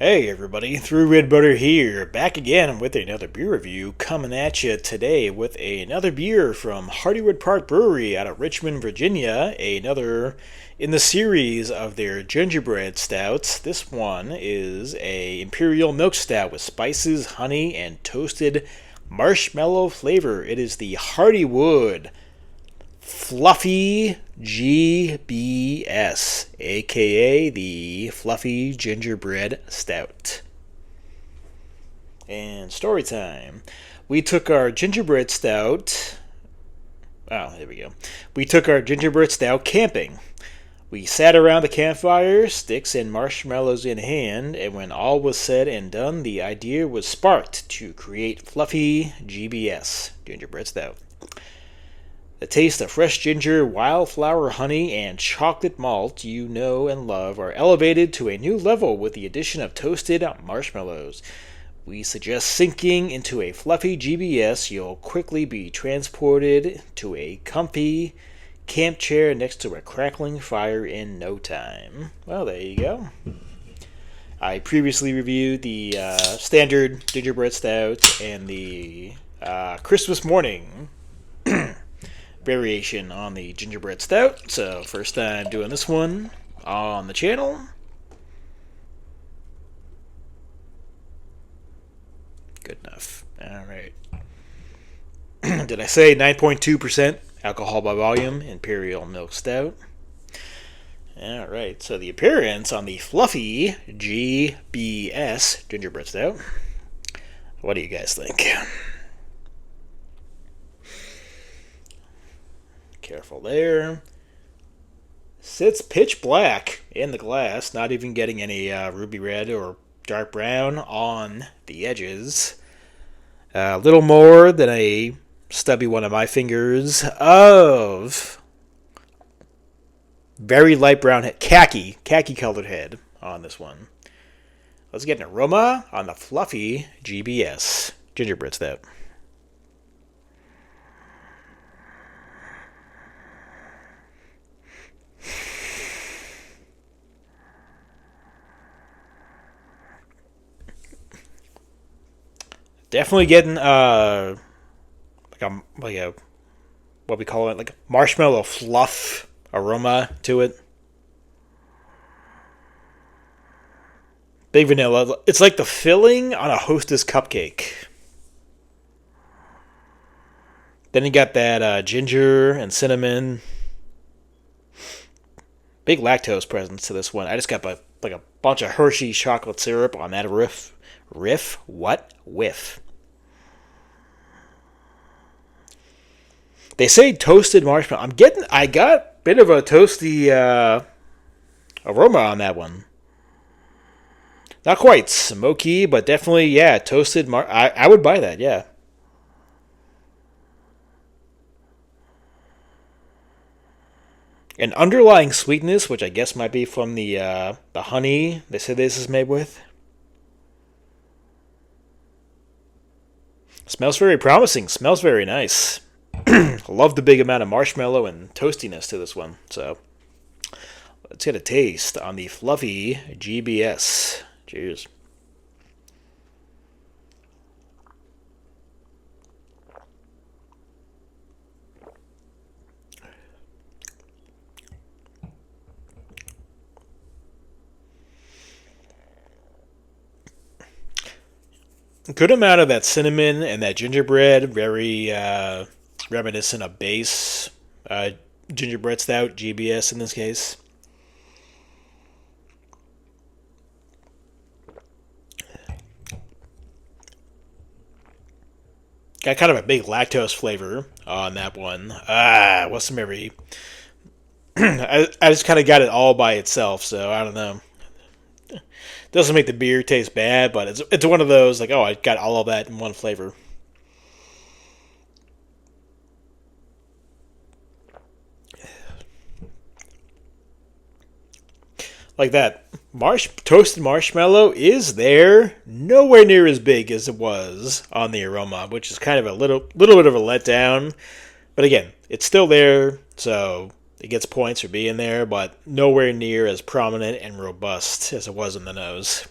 Hey everybody, ThrewRedButter here, back again with another beer review, coming at you today with another beer from Hardywood Park Brewery out of Richmond, Virginia, another in the series of their gingerbread stouts. This one is a Imperial milk stout with spices, honey, and toasted marshmallow flavor. It is the Hardywood Fluffy GBS, aka the Fluffy Gingerbread Stout. And story time. We took our gingerbread stout. Oh, there we go. We took our gingerbread stout camping. We sat around the campfire, sticks and marshmallows in hand, and when all was said and done, the idea was sparked to create Fluffy GBS, gingerbread stout. The taste of fresh ginger, wildflower honey, and chocolate malt you know and love are elevated to a new level with the addition of toasted marshmallows. We suggest sinking into a fluffy GBS. You'll quickly be transported to a comfy camp chair next to a crackling fire in no time. Well, there you go. I previously reviewed the standard gingerbread stout and the Christmas morning variation on the gingerbread stout. So first time doing this one on the channel. Good enough. Alright. Did I say 9.2% alcohol by volume Imperial milk stout? Alright, so the appearance on the Fluffy GBS gingerbread stout. What do you guys think? Careful there. Sits pitch black in the glass, not even getting any ruby red or dark brown on the edges. A little more than a stubby one of my fingers of very light brown head, khaki colored head on this one. Let's get an aroma on the Fluffy GBS gingerbread stout. Definitely getting like a what we call it, like marshmallow fluff aroma to it. Big vanilla. It's like the filling on a Hostess cupcake. Then you got that ginger and cinnamon. Big lactose presence to this one. I just got a bunch of Hershey chocolate syrup on that riff. What? Whiff. They say toasted marshmallow. I got a bit of a toasty aroma on that one. Not quite smoky, but definitely, yeah, toasted I would buy that, yeah. An underlying sweetness, which I guess might be from the honey they say this is made with. Smells very promising. Smells very nice. Love the big amount of marshmallow and toastiness to this one. So let's get a taste on the Fluffy GBS. Cheers. Good amount of that cinnamon and that gingerbread, very reminiscent of base gingerbread stout, GBS in this case. Got kind of a big lactose flavor on that one. Wasn't very. I just kind of got it all by itself, so I don't know. Doesn't make the beer taste bad, but it's one of those like, oh, I got all of that in one flavor. Like that toasted marshmallow is there, nowhere near as big as it was on the Aroma, which is kind of a little bit of a letdown. But again, it's still there, so it gets points for being there, but nowhere near as prominent and robust as it was in the nose.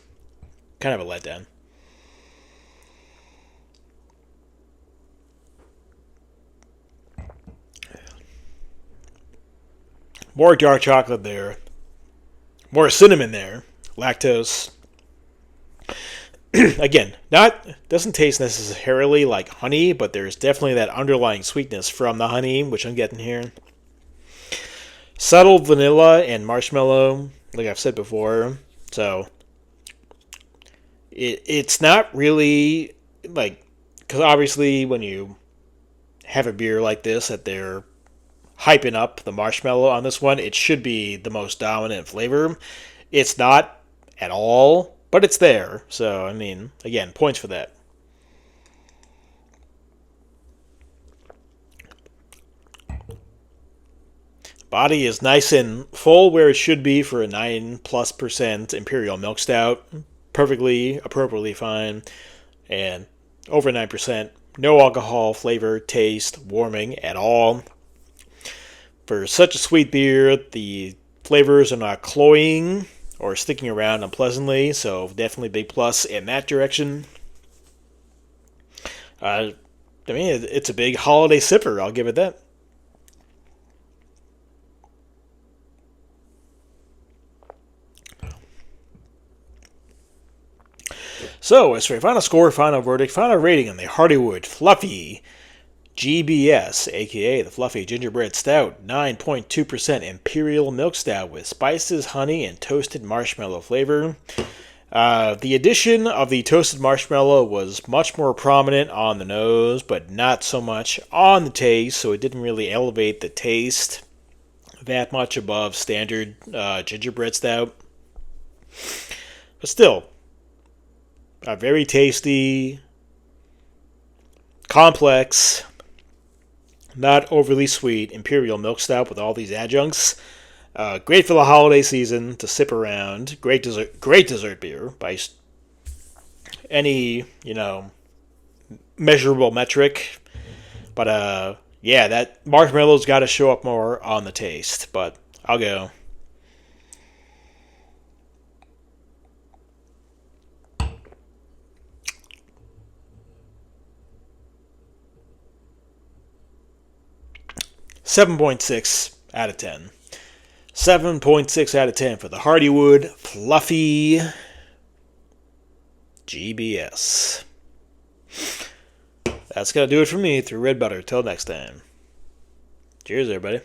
kind of a letdown. More dark chocolate there. More cinnamon there. Lactose. Again, doesn't taste necessarily like honey, but there's definitely that underlying sweetness from the honey, which I'm getting here. Subtle vanilla and marshmallow, like I've said before. So it's not really like, because obviously when you have a beer like this that they're hyping up the marshmallow on this one, it should be the most dominant flavor. It's not at all, but it's there. So, I mean, again, points for that. Body is nice and full where it should be for a 9+% Imperial Milk Stout. Perfectly, appropriately fine. And over 9%. No alcohol, flavor, taste, warming at all. For such a sweet beer, the flavors are not cloying or sticking around unpleasantly, so definitely big plus in that direction. I mean, it's a big holiday sipper, I'll give it that. So, as for your final score, final verdict, final rating on the Hardywood Fluffy GBS, aka the Fluffy Gingerbread Stout, 9.2% Imperial Milk Stout with spices, honey, and toasted marshmallow flavor. The addition of the toasted marshmallow was much more prominent on the nose, but not so much on the taste, so it didn't really elevate the taste that much above standard gingerbread stout. But still, a very tasty, complex, not overly sweet Imperial Milk Stout with all these adjuncts. Great for the holiday season to sip around. Great dessert beer by any measurable metric. But yeah, that marshmallow's got to show up more on the taste. But I'll go. .6 out of 10. 7.6 out of 10 for the Hardywood Fluffy GBS. That's going to do it for me through Red Butter. Till next time. Cheers, everybody.